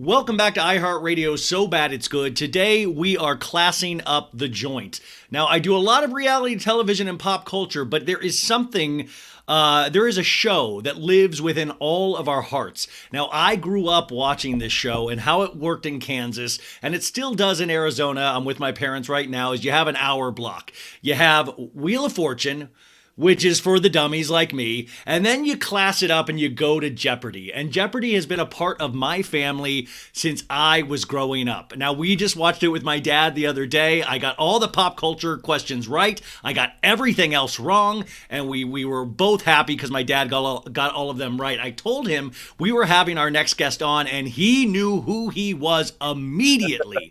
Welcome back to iHeartRadio So Bad It's Good. Today we are classing up the joint. Now, I do a lot of reality television and pop culture, but there is a show that lives within all of our hearts. Now, I grew up watching this show and how it worked in Kansas, and it still does in Arizona. I'm with my parents right now, is you have an hour block. You have Wheel of Fortune, which is for the dummies like me. And then you class it up and you go to Jeopardy. And Jeopardy has been a part of my family since I was growing up. Now, we just watched it with my dad the other day. I got all the pop culture questions right. I got everything else wrong. And we were both happy because my dad got all of them right. I told him we were having our next guest on, and he knew who he was immediately.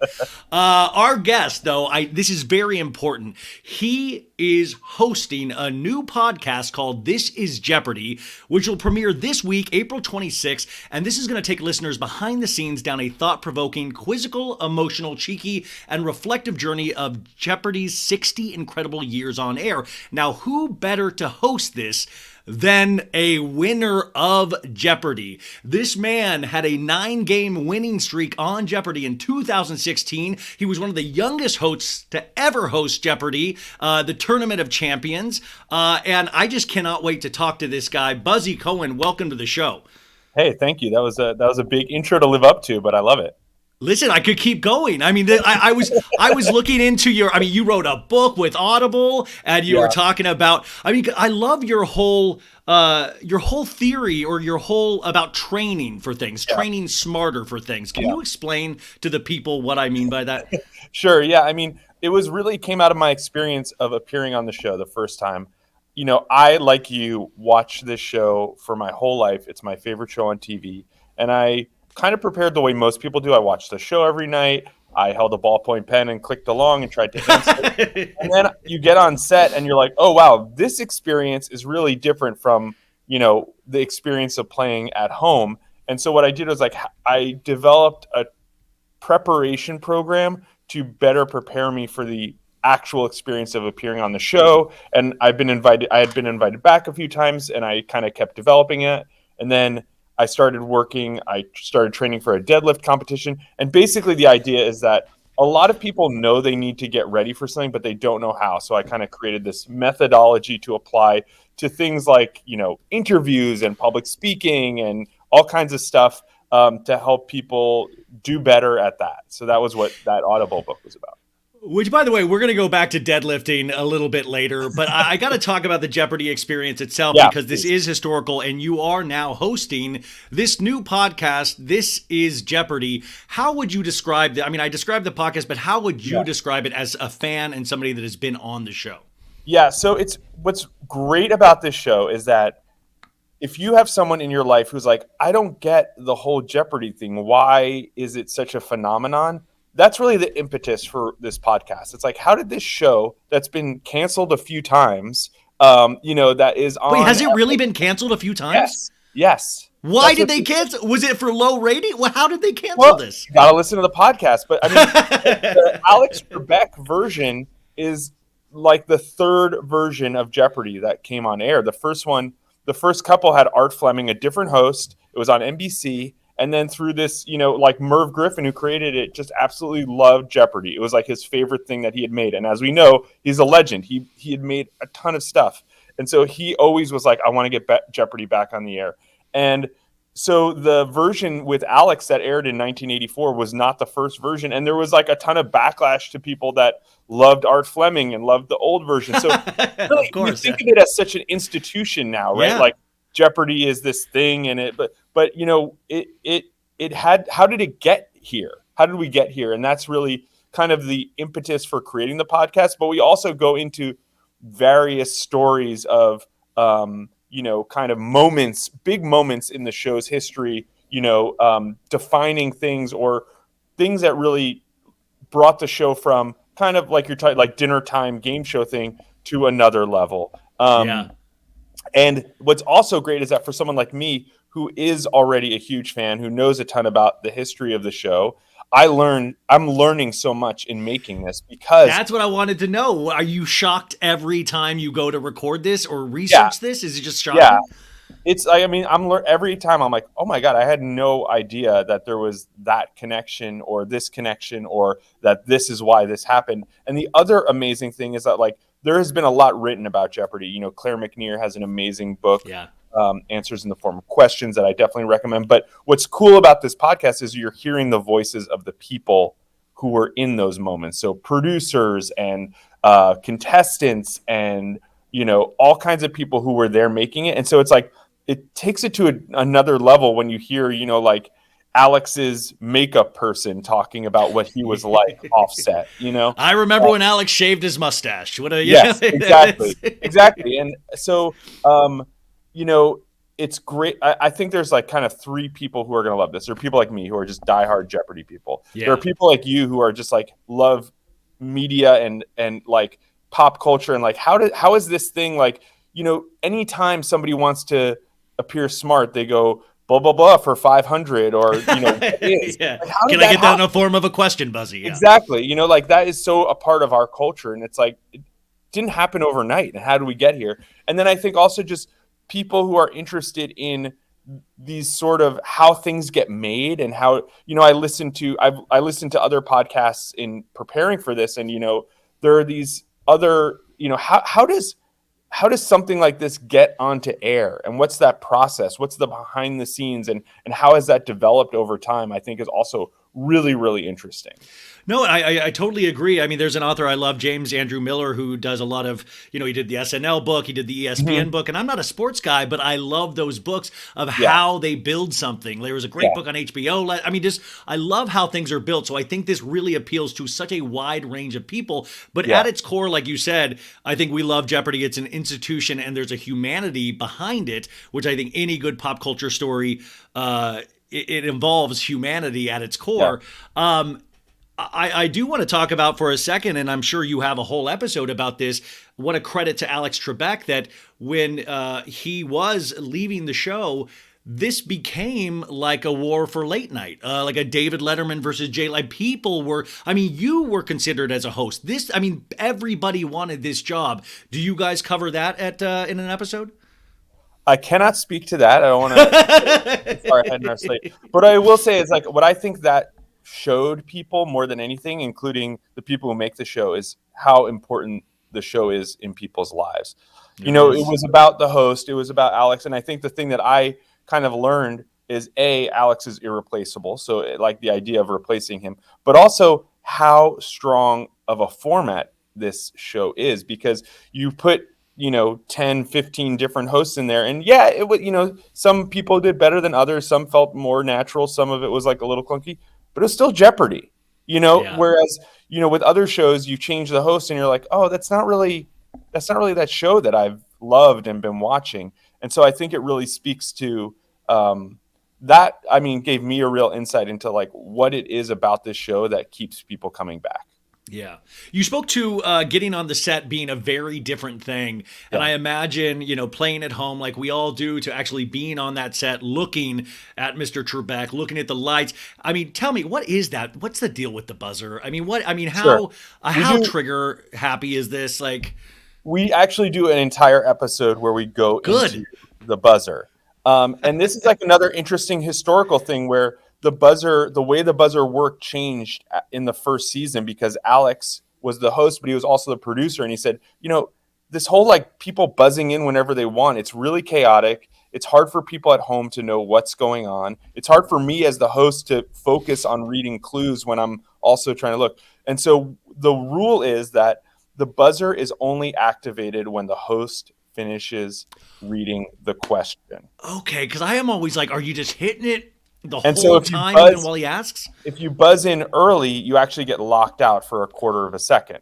Our guest, though, this is very important. He is hosting a new podcast called This is Jeopardy, which will premiere this week, April 26th. And this is going to take listeners behind the scenes down a thought-provoking, quizzical, emotional, cheeky, and reflective journey of Jeopardy's 60 incredible years on air. Now, who better to host this than a winner of Jeopardy? This man had a 9-game winning streak on Jeopardy in 2016. He was one of the youngest hosts to ever host Jeopardy, the Tournament of Champions. And I just cannot wait to talk to this guy. Buzzy Cohen, welcome to the show. Hey, thank you. That was a big intro to live up to, but I love it. Listen, I could keep going. I mean, I was looking into you wrote a book with Audible, and you were talking about, I love your whole theory, or your whole about training for things, training smarter for things. Can you explain to the people what I mean by that? Sure. Yeah. I mean, it came out of my experience of appearing on the show the first time. You know, I, like you, watched this show for my whole life. It's my favorite show on TV. And I kind of prepared the way most people do. I watched the show every night. I held a ballpoint pen and clicked along and tried to answer. And then you get on set and you're like, oh, wow, this experience is really different from, the experience of playing at home. And so what I did was I developed a preparation program to better prepare me for the actual experience of appearing on the show. And I had been invited back a few times, and I kind of kept developing it. And then I started training for a deadlift competition. And basically the idea is that a lot of people know they need to get ready for something, but they don't know how. So I kind of created this methodology to apply to things like, interviews and public speaking and all kinds of stuff to help people do better at that. So that was what that Audible book was about. Which, by the way, we're going to go back to deadlifting a little bit later, but I got to talk about the Jeopardy experience itself, because this is historical, and you are now hosting this new podcast, This is Jeopardy. How would you describe I described the podcast, but how would you describe it as a fan and somebody that has been on the show? Yeah, so what's great about this show is that if you have someone in your life who's like, I don't get the whole Jeopardy thing, why is it such a phenomenon? That's really the impetus for this podcast. It's like, how did this show that's been canceled a few times, that is on... Wait, has it really been canceled a few times? Yes. Why did they cancel? Was it for low rating? Well, how did they cancel this? You got to listen to the podcast. But the Alex Trebek version is like the third version of Jeopardy that came on air. The first couple had Art Fleming, a different host. It was on NBC. And then through this, Merv Griffin, who created it, just absolutely loved Jeopardy. It was like his favorite thing that he had made. And as we know, he's a legend. He had made a ton of stuff. And so he always was like, I want to get Jeopardy back on the air. And so the version with Alex that aired in 1984 was not the first version. And there was like a ton of backlash to people that loved Art Fleming and loved the old version. So really, of course, we think of it as such an institution now, right? Yeah. Like Jeopardy is this thing, and it had, how did it get here? How did we get here? And that's really kind of the impetus for creating the podcast. But we also go into various stories of, kind of moments, big moments in the show's history, defining things or things that really brought the show from kind of like like dinner time game show thing to another level. And what's also great is that for someone like me, who is already a huge fan, who knows a ton about the history of the show, I'm learning so much in making this, because that's what I wanted to know. Are you shocked every time you go to record this or research this? Is it just shocking? it's like, I mean, every time I'm like, oh my God, I had no idea that there was that connection or this connection or that this is why this happened. And the other amazing thing is that like there has been a lot written about Jeopardy. You know, Claire McNear has an amazing book, Yeah. Answers in the Form of Questions, that I definitely recommend. But what's cool about this podcast is you're hearing the voices of the people who were in those moments. So producers and contestants and, you know, all kinds of people who were there making it. And so it's like, it takes it to another level when you hear, you know, like Alex's makeup person talking about what he was like offset, you know? I remember when Alex shaved his mustache. What a Yes, exactly. Exactly. And so, you know, it's great. I think there's like kind of three people who are going to love this. There are people like me who are just diehard Jeopardy people. There are Yeah. people like you who are just like love media and like pop culture and like how is this thing like, you know, anytime somebody wants to appear smart, they go blah blah blah for 500 or you know what is. Yeah. Like, how Can did I that get that in happen? a form of a question, Buzzy? Yeah. Exactly. You know, like that is so a part of our culture. And it's like, it didn't happen overnight. And how do we get here? And then I think also just people who are interested in these sort of how things get made and how, you know, I listened to other podcasts in preparing for this. And, you know, there are these other, you know, how does something like this get onto air and what's that process? What's the behind the scenes and how has that developed over time? I think is also really, really interesting. No, I totally agree. I mean, there's an author I love, James Andrew Miller, who does a lot of, you know, he did the SNL book, he did the ESPN Mhm. book, and I'm not a sports guy, but I love those books of Yeah, how they build something. There was a great yeah, book on HBO. I mean, just, I love how things are built. So I think this really appeals to such a wide range of people. But yeah, at its core, like you said, I think we love Jeopardy. It's an institution and there's a humanity behind it, which I think any good pop culture story, it involves humanity at its yeah. core. I do want to talk about for a second, and I'm sure you have a whole episode about this. What a credit to Alex Trebek that when he was leaving the show, this became like a war for late night, like a David Letterman versus Jay. Like people were, I mean, you were considered as a host. This, I mean, everybody wanted this job. Do you guys cover that at in an episode? I cannot speak to that. I don't want to get too far ahead in our slate. But I will say is like what I think that showed people more than anything, including the people who make the show, is how important the show is in people's lives. You It know, it is. was about the host, it was about Alex, and I think the thing that I kind of learned is Alex is irreplaceable. So like the idea of replacing him, but also how strong of a format this show is because you put, you know, 10, 15 different hosts in there. And yeah, it was, you know, some people did better than others. Some felt more natural. Some of it was like a little clunky, but it was still Jeopardy, you know, Yeah. whereas, you know, with other shows, you change the host and you're like, oh, that's not really that show that I've loved and been watching. And so I think it really speaks to, that, I mean, gave me a real insight into like what it is about this show that keeps people coming back. Yeah. You spoke to getting on the set being a very different thing. And Yeah. I imagine, you know, playing at home like we all do to actually being on that set, looking at Mr. Trebek, looking at the lights. I mean, tell me, what is that? What's the deal with the buzzer? I mean, Sure. We how do. trigger happy is this? Like, We actually do an entire episode where we go into good. the buzzer. And this is like another interesting historical thing where the way the buzzer worked changed in the first season because Alex was the host, but he was also the producer. And he said, you know, this whole like people buzzing in whenever they want, it's really chaotic. It's hard for people at home to know what's going on. It's hard for me as the host to focus on reading clues when I'm also trying to look. And so the rule is that the buzzer is only activated when the host finishes reading the question. Okay. Cause I am always like, are you just hitting it the And so whole time, even while he asks? if you buzz in early, you actually get locked out for a quarter of a second.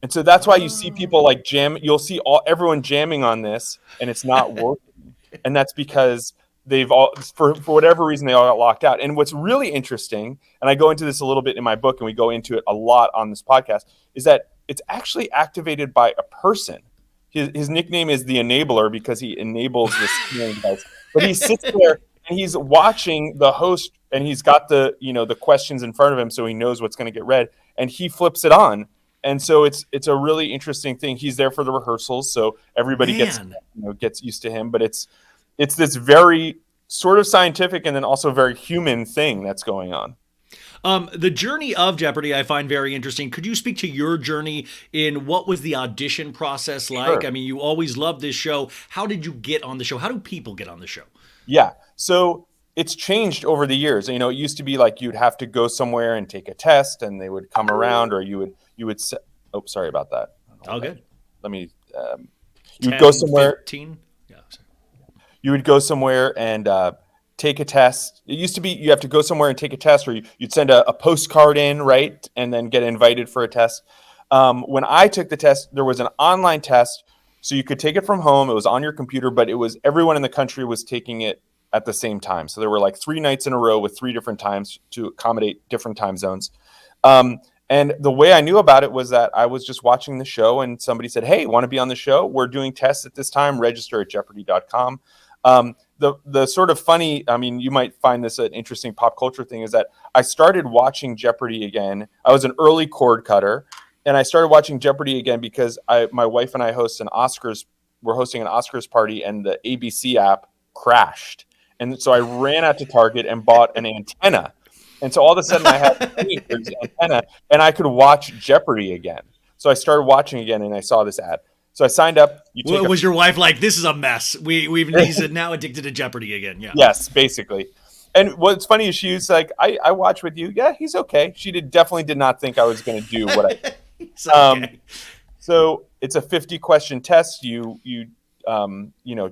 And so that's why you see people like jam. You'll see everyone jamming on this, and it's not working. And that's because they've all, for whatever reason, they all got locked out. And what's really interesting, and I go into this a little bit in my book, and we go into it a lot on this podcast, is that it's actually activated by a person. His nickname is the Enabler because he enables this steering device. But he sits there and he's watching the host, and he's got the, you know, the questions in front of him, so he knows what's going to get read, and he flips it on. And so it's a really interesting thing. He's there for the rehearsals, so everybody gets, Man. you know, gets used to him. But it's this very sort of scientific and then also very human thing that's going on. The journey of Jeopardy I find very interesting. Could you speak to your journey in what was the audition process like? Sure. I mean, you always loved this show. How did you get on the show? How do people get on the show? Yeah. So it's changed over the years. You know, it used to be like you'd have to go somewhere and take a test and they would come around, or oh, sorry about that. Oh, good. Let me, you would go 10, somewhere, 15? Yeah. you would go somewhere and take a test. It used to be you have to go somewhere and take a test, or you'd send a postcard in, right? And then get invited for a test. When I took the test, there was an online test. So you could take it from home. It was on your computer, but it was everyone in the country was taking it at the same time. So there were like 3 nights in a row with 3 different times to accommodate different time zones. And the way I knew about it was that I was just watching the show and somebody said, "Hey, want to be on the show? We're doing tests at this time. Register at jeopardy.com." The sort of funny, I mean, you might find this an interesting pop culture thing, is that I started watching Jeopardy again. I was an early cord cutter, and I started watching Jeopardy again because my wife and I we're hosting an Oscars party, and the ABC app crashed. And so I ran out to Target and bought an antenna. And so all of a sudden I had an antenna and I could watch Jeopardy again. So I started watching again and I saw this ad. So I signed up. Was your wife like, "This is a mess. He's now addicted to Jeopardy again"? Yeah. Yes, basically. And what's funny is she was like, I watch with you. Yeah, he's okay. She definitely did not think I was going to do what I Okay. So it's a 50-question test. You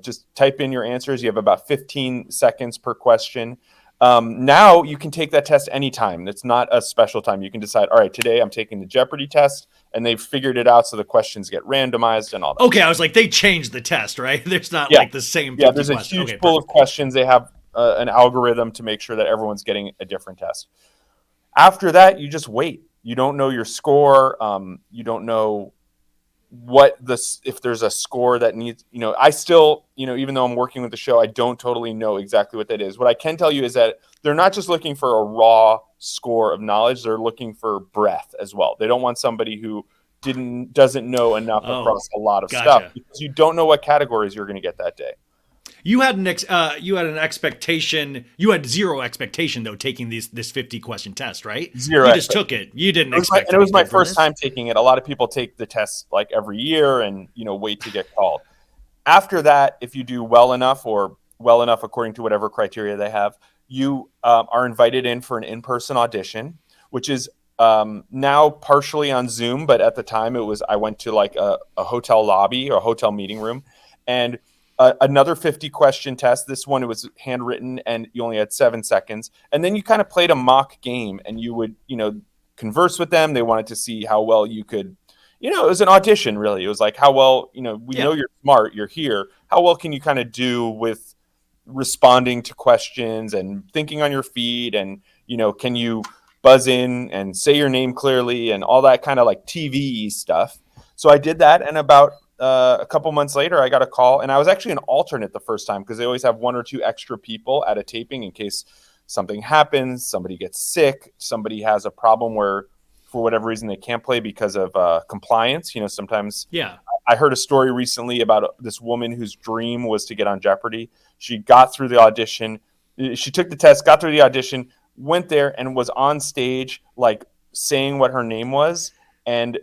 just type in your answers. You have about 15 seconds per question. Now you can take that test anytime. It's not a special time. You can decide, all right, today I'm taking the Jeopardy test, and they've figured it out so the questions get randomized and all that. Okay, I was like, they changed the test, right? There's not like the same 50 there's a questions. huge pool of questions. They have an algorithm to make sure that everyone's getting a different test. After that, you just wait. You don't know your score. You don't know if there's a score that needs, I still, even though I'm working with the show, I don't totally know exactly what that is. What I can tell you is that they're not just looking for a raw score of knowledge. They're looking for breadth as well. They don't want somebody who doesn't know enough across a lot of stuff, because you don't know what categories you're going to get that day. You had an expectation. You had zero expectation though taking this 50-question test, right? Zero. You just took it. You didn't expect. And it was my first time taking it. A lot of people take the test like every year and wait to get called. After that, if you do well enough according to whatever criteria they have, you are invited in for an in-person audition, which is now partially on Zoom, but at the time I went to like a hotel lobby or a hotel meeting room, and another 50-question test. This one, it was handwritten and you only had 7 seconds. And then you kind of played a mock game and you would, converse with them. They wanted to see how well you could, it was an audition really. It was like, how well, we know you're smart, you're here. How well can you kind of do with responding to questions and thinking on your feet? And, can you buzz in and say your name clearly and all that kind of like TV stuff. So I did that. And about a couple months later, I got a call, and I was actually an alternate the first time because they always have 1 or 2 extra people at a taping in case something happens, somebody gets sick, somebody has a problem where for whatever reason they can't play because of compliance. Sometimes. Yeah. I heard a story recently about this woman whose dream was to get on Jeopardy. She got through the audition. She took the test, got through the audition, went there, and was on stage like saying what her name was, and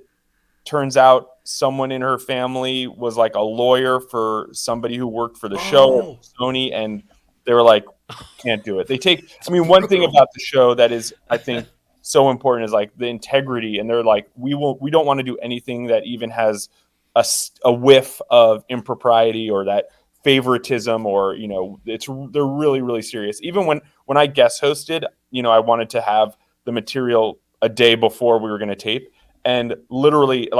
turns out someone in her family was like a lawyer for somebody who worked for the show at Sony, and they were like, can't do it. One thing about the show that is, I think, so important is like the integrity, and they're like, we don't want to do anything that even has a whiff of impropriety or that favoritism, or they're really, really serious. Even when I guest hosted, I wanted to have the material a day before we were going to tape. And literally,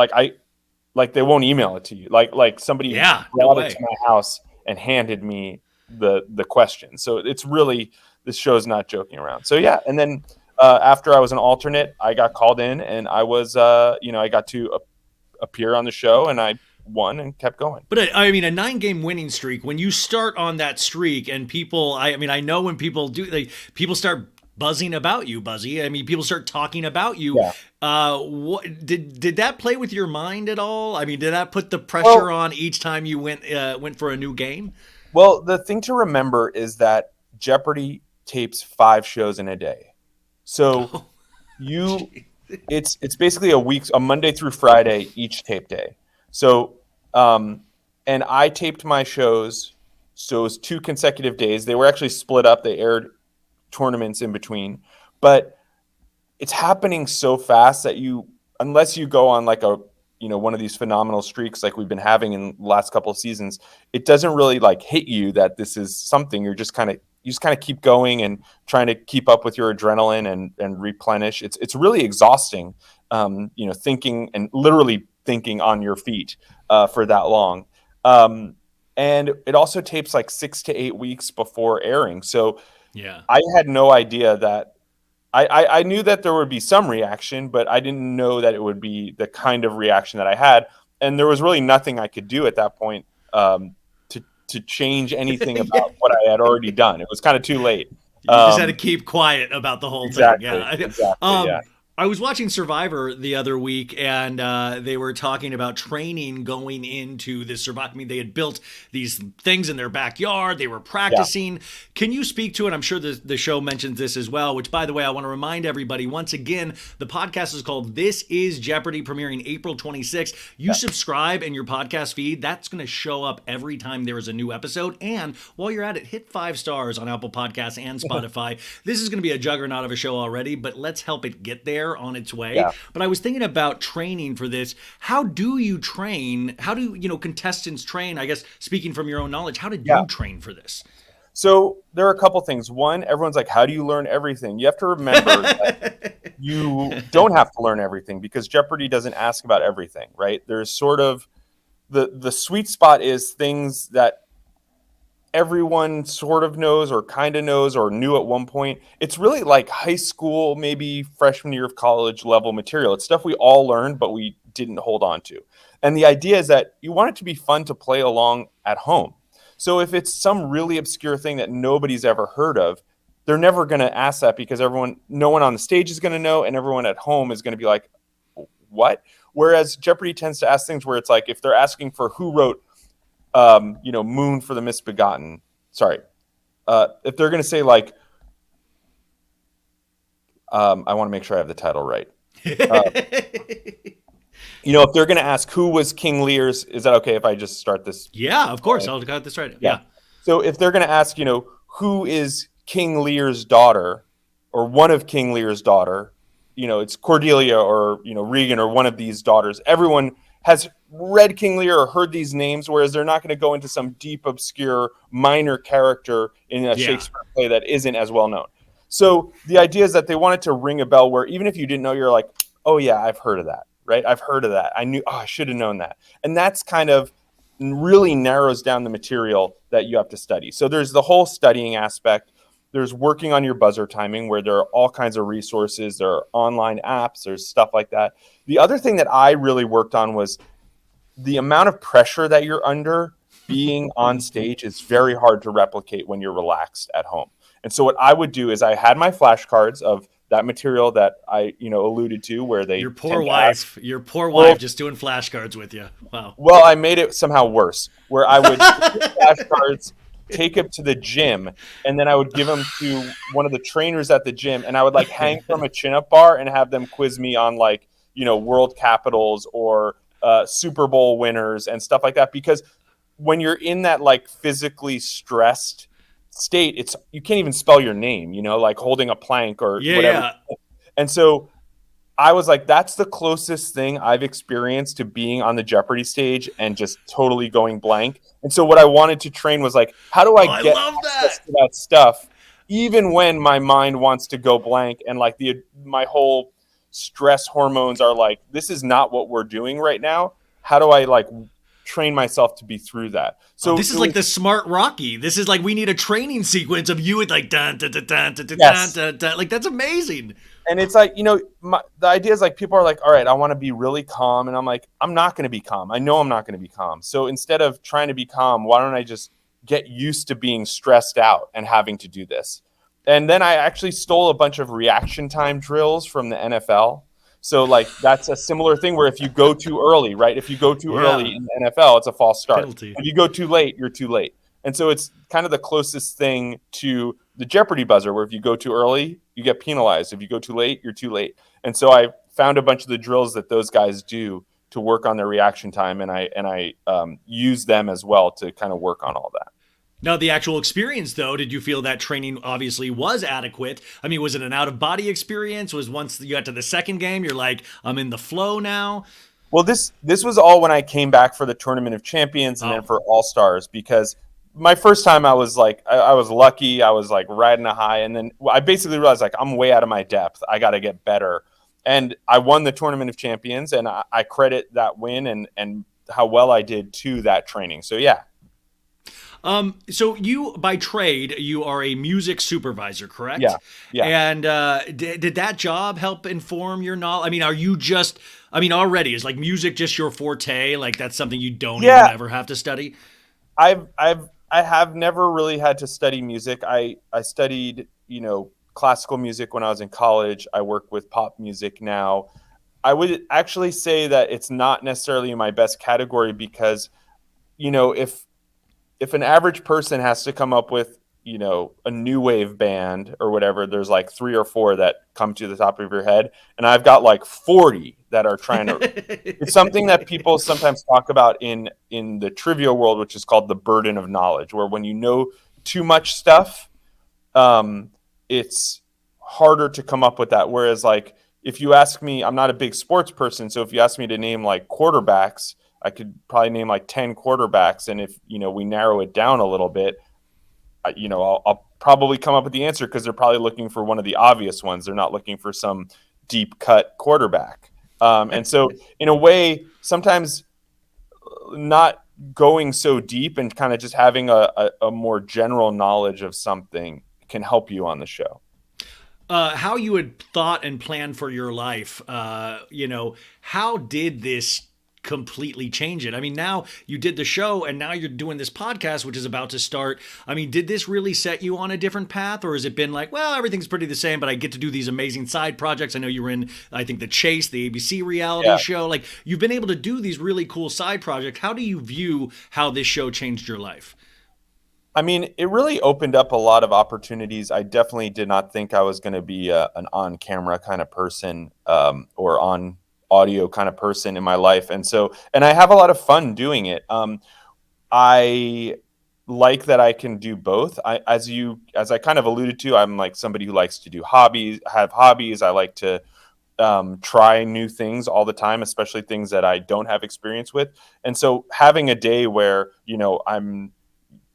they won't email it to you. Like somebody brought it to my house and handed me the question. So it's really, this show's not joking around. So yeah, and then after I was an alternate, I got called in, and I was, I got to appear on the show, and I won and kept going. But I mean, a 9-game winning streak. When you start on that streak, and people, I know when people do, people start buzzing about you, Buzzy. I mean, people start talking about you. Yeah. What did that play with your mind at all? I mean, did that put the pressure on each time you went for a new game? Well, the thing to remember is that Jeopardy tapes 5 shows in a day. So Oh, you gee. it's basically a Monday through Friday each tape day. So and I taped my shows, so it was 2 consecutive days. They were actually split up. They aired tournaments in between, but it's happening so fast that unless you go on like one of these phenomenal streaks like we've been having in the last couple of seasons, it doesn't really like hit you that this is something. You just kind of keep going and trying to keep up with your adrenaline and replenish. It's really exhausting, thinking and literally thinking on your feet for that long. And it also tapes like 6 to 8 weeks before airing. So Yeah. I had no idea that I knew that there would be some reaction, but I didn't know that it would be the kind of reaction that I had. And there was really nothing I could do at that point to change anything Yeah. about what I had already done. It was kind of too late. You just had to keep quiet about the whole thing. Exactly. Yeah. Exactly. Yeah. I was watching Survivor the other week, and they were talking about training going into this Survivor. I mean, they had built these things in their backyard. They were Yeah. practicing. Can you speak to it? I'm sure the show mentions this as well, which, by the way, I want to remind everybody, once again, the podcast is called This is Jeopardy! Premiering April 26th. You subscribe in your podcast feed. That's going to show up every time there is a new episode. And while you're at it, hit 5 stars on Apple Podcasts and Spotify. This is going to be a juggernaut of a show already, but let's help it get there on its way. Yeah. But I was thinking about training for this. How do you train? How do, contestants train? I guess speaking from your own knowledge, how did Yeah. you train for this? So there are a couple things. One, everyone's like, how do you learn everything? You have to remember that you don't have to learn everything because Jeopardy doesn't ask about everything, right? There's sort of the sweet spot is things that everyone sort of knows or kind of knows or knew at one point. It's really like high school, maybe freshman year of college level material. It's stuff we all learned, but we didn't hold on to. And the idea is that you want it to be fun to play along at home. So if it's some really obscure thing that nobody's ever heard of, they're never going to ask that because no one on the stage is going to know, and everyone at home is going to be like, what? Whereas Jeopardy tends to ask things where it's like, if they're asking for who wrote Moon for the Misbegotten. Sorry. If they're going to say like, I want to make sure I have the title right. If they're going to ask who was King Lear's, is that okay if I just start this? Yeah, of course. I'll got this right. Yeah. So if they're going to ask, who is King Lear's daughter or one of King Lear's daughter, it's Cordelia or, Regan or one of these daughters. Everyone has read King Lear or heard these names, whereas they're not going to go into some deep, obscure, minor character in a Shakespeare play that isn't as well known. So the idea is that they wanted to ring a bell where even if you didn't know, you're like, oh yeah, I've heard of that, right? I've heard of that. I should have known that. And that's kind of really narrows down the material that you have to study. So there's the whole studying aspect. There's working on your buzzer timing where there are all kinds of resources. There are online apps. There's stuff like that. The other thing that I really worked on was the amount of pressure that you're under being on stage is very hard to replicate when you're relaxed at home. And so what I would do is I had my flashcards of that material that I, alluded to where they Your poor wife just doing flashcards with you. Wow. Well, I made it somehow worse where I would flashcards, take them to the gym, and then I would give them to one of the trainers at the gym, and I would like hang from a chin-up bar and have them quiz me on like, world capitals or Super Bowl winners and stuff like that. Because when you're in that like physically stressed state, you can't even spell your name, like holding a plank or whatever. Yeah. And so I was like, that's the closest thing I've experienced to being on the Jeopardy stage and just totally going blank. And so what I wanted to train was like, how do I get access to that stuff, even when my mind wants to go blank and like my whole stress hormones are like, this is not what we're doing right now. How do I like train myself to be through that? So this is like the smart Rocky. This is like, we need a training sequence of you with like dun dun dun dun dun Yes. dun dun. Like, that's amazing. And it's like, the idea is like, people are like, all right, I want to be really calm. And I'm like, I'm not going to be calm. I know I'm not going to be calm. So instead of trying to be calm, why don't I just get used to being stressed out and having to do this? And then I actually stole a bunch of reaction time drills from the NFL. So like, that's a similar thing where if you go too early, right? If you go too early in the NFL, it's a false start. Penalty. If you go too late, you're too late. And so it's kind of the closest thing to the Jeopardy buzzer, where if you go too early, you get penalized. If you go too late, you're too late. And so I found a bunch of the drills that those guys do to work on their reaction time, and I use them as well to kind of work on all that. Now, the actual experience, though, did you feel that training obviously was adequate? I mean, was it an out of body experience? Was once you got to the second game, you're like, I'm in the flow now? Well, this was all when I came back for the Tournament of Champions and then Oh, for All Stars, because my first time I was like I was lucky, I was like riding a high, and then I basically realized like I'm way out of my depth. I got to get better, and I won the Tournament of Champions, and I credit that win and how well I did to that training. So yeah. So you, by trade, you are a music supervisor, Yeah, correct? yeah, And did that job help inform your knowledge? I mean, are you just, I mean, already is like music just your forte? Like that's something you don't even yeah. ever have to study? I have never really had to study music. I studied, classical music when I was in college. I work with pop music now. I would actually say that it's not necessarily in my best category because, if an average person has to come up with, a new wave band or whatever, there's like three or four that come to the top of your head. And I've got like 40 that are trying to, it's something that people sometimes talk about in the trivia world, which is called the burden of knowledge, where when you know too much stuff, it's harder to come up with that. Whereas like, if you ask me, I'm not a big sports person. So if you ask me to name like quarterbacks, I could probably name like 10 quarterbacks. And if, we narrow it down a little bit, I'll probably come up with the answer because they're probably looking for one of the obvious ones. They're not looking for some deep cut quarterback. And so in a way, sometimes not going so deep and kind of just having a more general knowledge of something can help you on the show. How you had thought and planned for your life, how did this completely change it? I mean, now you did the show and now you're doing this podcast, which is about to start. I mean, did this really set you on a different path, or has it been like, well, everything's pretty the same, but I get to do these amazing side projects? I know you were in, I think, The Chase, the ABC reality Yeah. show. Like, you've been able to do these really cool side projects. How do you view how this show changed your life? I mean, it really opened up a lot of opportunities. I definitely did not think I was going to be an on camera kind of person, or on audio kind of person in my life. And I have a lot of fun doing it. I like that I can do both. As I kind of alluded to, I'm like somebody who likes to have hobbies. I like to try new things all the time, especially things that I don't have experience with. And so having a day where, I'm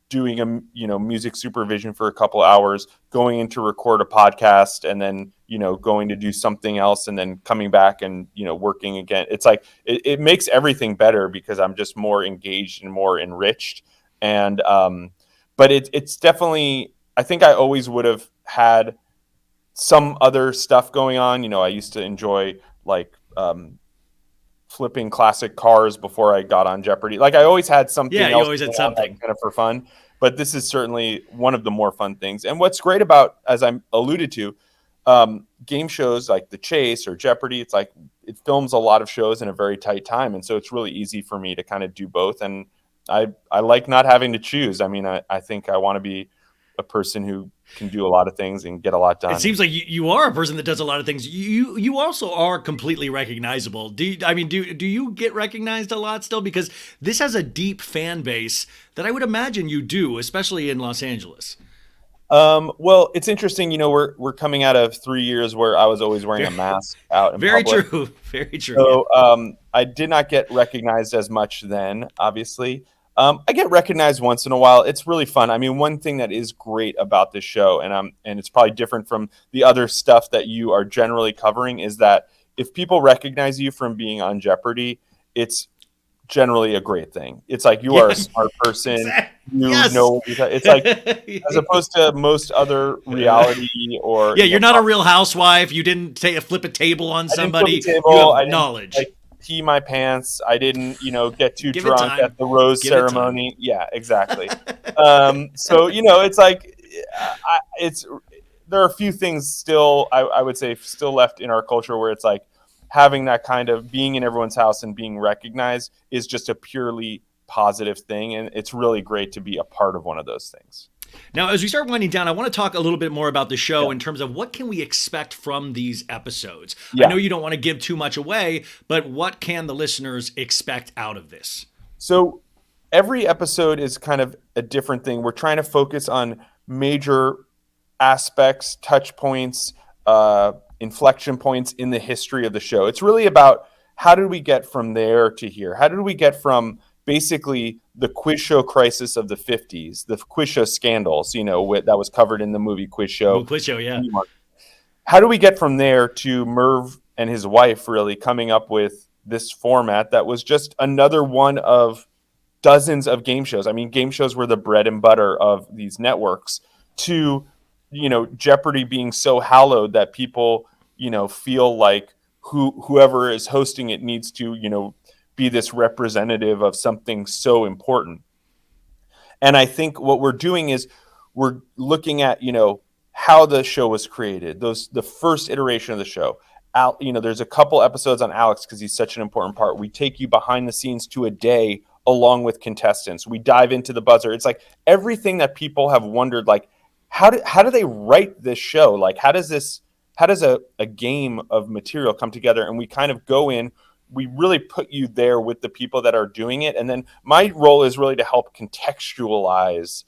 doing music supervision for a couple hours, going in to record a podcast, and then going to do something else, and then coming back and working again. It's like it makes everything better because I'm just more engaged and more enriched. And but it's definitely, I think I always would have had some other stuff going on. I used to enjoy like flipping classic cars before I got on Jeopardy. Like I always had Yeah, something you else always had going on, like, something. kind of for fun. But this is certainly one of the more fun things. And what's great about, as I alluded to, game shows like The Chase or Jeopardy, it's like it films a lot of shows in a very tight time, and so it's really easy for me to kind of do both. And I like not having to choose. I mean, I think I want to be a person who can do a lot of things and get a lot It done. seems like you are a person that does a lot of things. You also are completely recognizable. Do you get recognized a lot still? Because this has a deep fan base that I would imagine you do, especially in Los Angeles. Well, it's interesting. We're coming out of 3 years where I was always wearing Very, a mask out in very public. true. Very true. Yeah. So I did not get recognized as much then, obviously. I get recognized once in a while. It's really fun. I mean, one thing that is great about this show, and it's probably different from the other stuff that you are generally covering, is that if people recognize you from being on Jeopardy, it's generally a great thing. It's like you are a Yeah. smart person. Exactly. You Yes. know, it's like as opposed to most other reality or Yeah, you're not a pop. real housewife. You didn't flip a table on I didn't flip a somebody. You table. have I didn't knowledge. like pee my pants. I didn't, get too Give it drunk at time. the rose Give it time. ceremony. Yeah, exactly. So it's like it's there are a few things still I would say still left in our culture where it's like having that kind of being in everyone's house and being recognized is just a purely positive thing. And it's really great to be a part of one of those things. Now, as we start winding down, I want to talk a little bit more about the show Yeah. in terms of what can we expect from these episodes. I Yeah. know you don't want to give too much away, but what can the listeners expect out of this? So every episode is kind of a different thing. We're trying to focus on major aspects, touch points, inflection points in the history of the show. It's really about how did we get from there to here? How did we get from basically the quiz show crisis of the 50s, the quiz show scandals, that was covered in the movie Quiz Show. Quiz Show, yeah. How do we get from there to Merv and his wife really coming up with this format that was just another one of dozens of game shows? I mean, game shows were the bread and butter of these networks, to Jeopardy being so hallowed that people feel like whoever is hosting it needs to be this representative of something so important. And I think what we're doing is we're looking at how the show was created, the first iteration of the show. There's a couple episodes on Alex because he's such an important part. We take you behind the scenes to a day along with contestants. We dive into the buzzer. It's like everything that people have wondered, like how do they write this show? Like how does a game of material come together? And we kind of go in, we really put you there with the people that are doing it. And then my role is really to help contextualize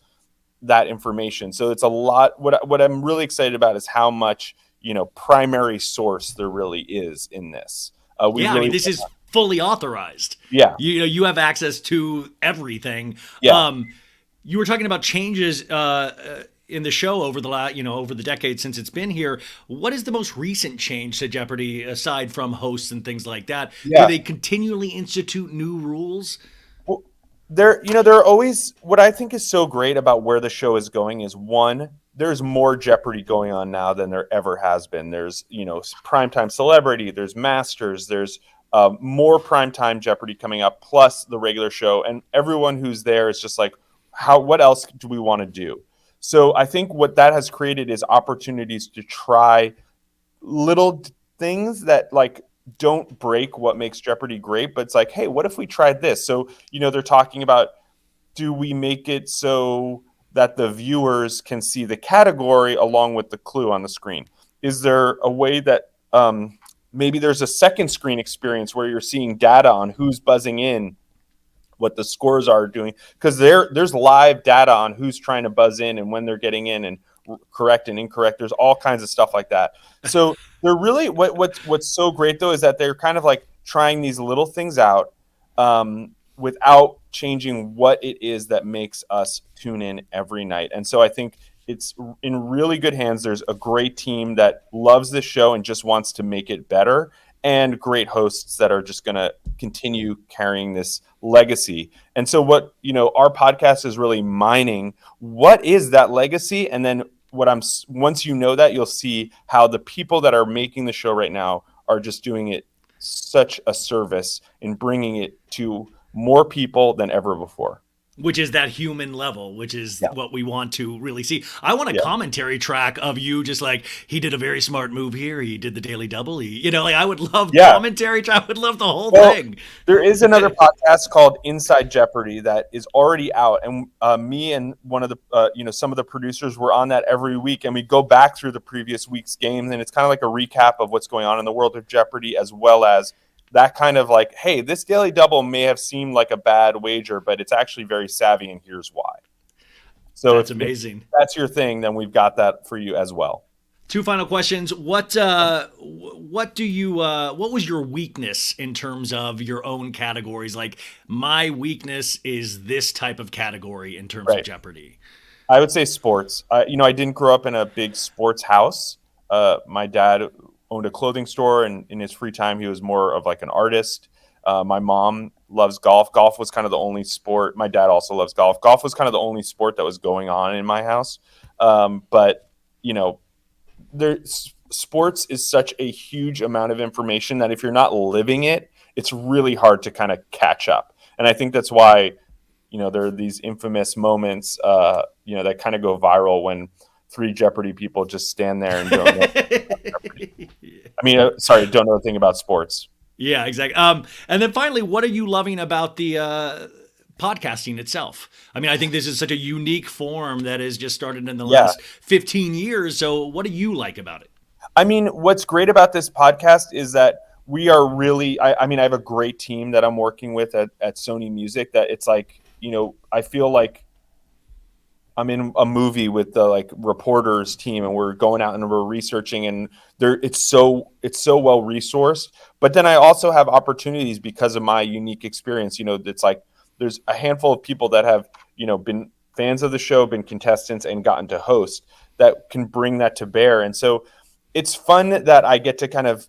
that information. So it's a lot. What I'm really excited about is how much, primary source there really is in this. This is fully authorized. Yeah. You have access to everything. Yeah. You were talking about changes in the show over the decades since it's been here. What is the most recent change to Jeopardy aside from hosts and things like that? Yeah. Do they continually institute new rules? Well, there are always, what I think is so great about where the show is going is, one, there's more Jeopardy going on now than there ever has been. There's, primetime celebrity, there's masters, there's more primetime Jeopardy coming up, plus the regular show. And everyone who's there is just like, what else do we want to do? So I think what that has created is opportunities to try little things that like don't break what makes Jeopardy great, but it's like, hey, what if we tried this? So, they're talking about, do we make it so that the viewers can see the category along with the clue on the screen? Is there a way that maybe there's a second screen experience where you're seeing data on who's buzzing in, what the scores are doing? Because there's live data on who's trying to buzz in and when they're getting in and correct and incorrect. There's all kinds of stuff like that. So they're really, what's so great though is that they're kind of like trying these little things out without changing what it is that makes us tune in every night. And so I think it's in really good hands. There's a great team that loves this show and just wants to make it better, and great hosts that are just going to continue carrying this legacy. And so what, our podcast is really mining, what is that legacy? And then once you know that, you'll see how the people that are making the show right now are just doing it such a service in bringing it to more people than ever before. Which is that human level, which is what we want to really see. I want a commentary track of you just like, he did a very smart move here. He did the daily double. I would love commentary track. I would love the whole thing. There is another podcast called Inside Jeopardy that is already out. And me and one of the, some of the producers were on that every week. And we go back through the previous week's games. And it's kind of like a recap of what's going on in the world of Jeopardy, as well as that kind of like, hey, this daily double may have seemed like a bad wager, but it's actually very savvy, and here's why. So that's amazing. If that's your thing, then we've got that for you as well. Two final questions. What was your weakness in terms of your own categories? Like, my weakness is this type of category in terms of Jeopardy. I would say sports. I didn't grow up in a big sports house. My dad owned a clothing store, and in his free time, he was more of like an artist. My mom loves golf. Golf was kind of the only sport. My dad also loves golf. Golf was kind of the only sport that was going on in my house. But sports is such a huge amount of information that if you're not living it, it's really hard to kind of catch up. And I think that's why, there are these infamous moments, that kind of go viral when three Jeopardy people just stand there and don't know. Don't know a thing about sports. Yeah, exactly. And then finally, what are you loving about the podcasting itself. I mean, I think this is such a unique form that has just started in the Yeah. last 15 years. So what do you like about it? I mean, what's great about this podcast is that we are really, I mean, I have a great team that I'm working with at Sony Music that it's like, I feel like I'm in a movie with the like reporters team and we're going out and we're researching and it's so well resourced. But then I also have opportunities because of my unique experience. It's like there's a handful of people that have, been fans of the show, been contestants and gotten to host that can bring that to bear. And so it's fun that I get to kind of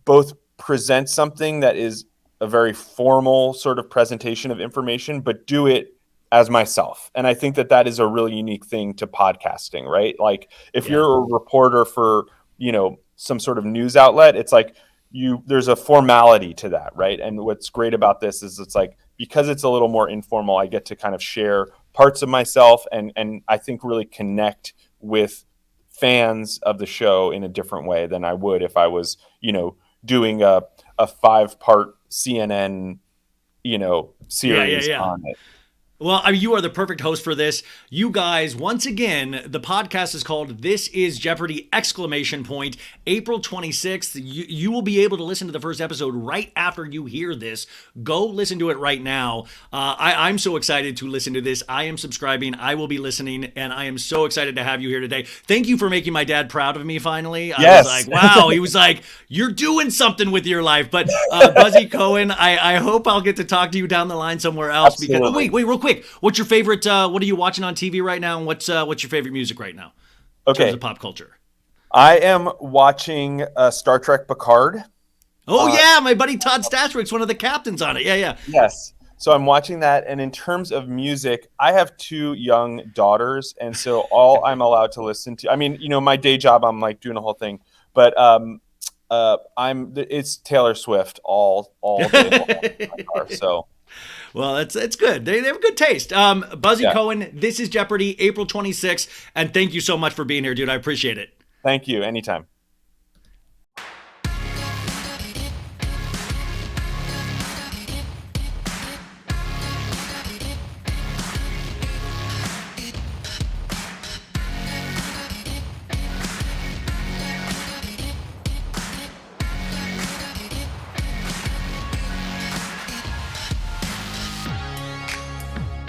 both present something that is a very formal sort of presentation of information, but do it as myself. And I think that is a really unique thing to podcasting, right? Like if you're a reporter for, some sort of news outlet, it's like there's a formality to that, right? And what's great about this is it's like, because it's a little more informal, I get to kind of share parts of myself and I think really connect with fans of the show in a different way than I would if I was, doing a 5-part CNN, series on it. Well, I mean, you are the perfect host for this. You guys, once again, the podcast is called This is Jeopardy! April 26th. You will be able to listen to the first episode right after you hear this. Go listen to it right now. I'm so excited to listen to this. I am subscribing. I will be listening, and I am so excited to have you here today. Thank you for making my dad proud of me finally. Yes. I was like, wow. He was like, you're doing something with your life. But Buzzy Cohen, I hope I'll get to talk to you down the line somewhere else. Absolutely. Because wait, real quick. What's your favorite? What are you watching on TV right now? And what's your favorite music right now? In terms of pop culture. I am watching Star Trek Picard. Oh yeah, my buddy Todd Stashwick's one of the captains on it. Yeah. Yes. So I'm watching that, and in terms of music, I have 2 young daughters, and so all I'm allowed to listen to. I mean, my day job, I'm like doing a whole thing, but it's Taylor Swift all day long in my car, so. Well, it's good. They have good taste. Buzzy Cohen, This is Jeopardy! April 26th. And thank you so much for being here, dude. I appreciate it. Thank you. Anytime.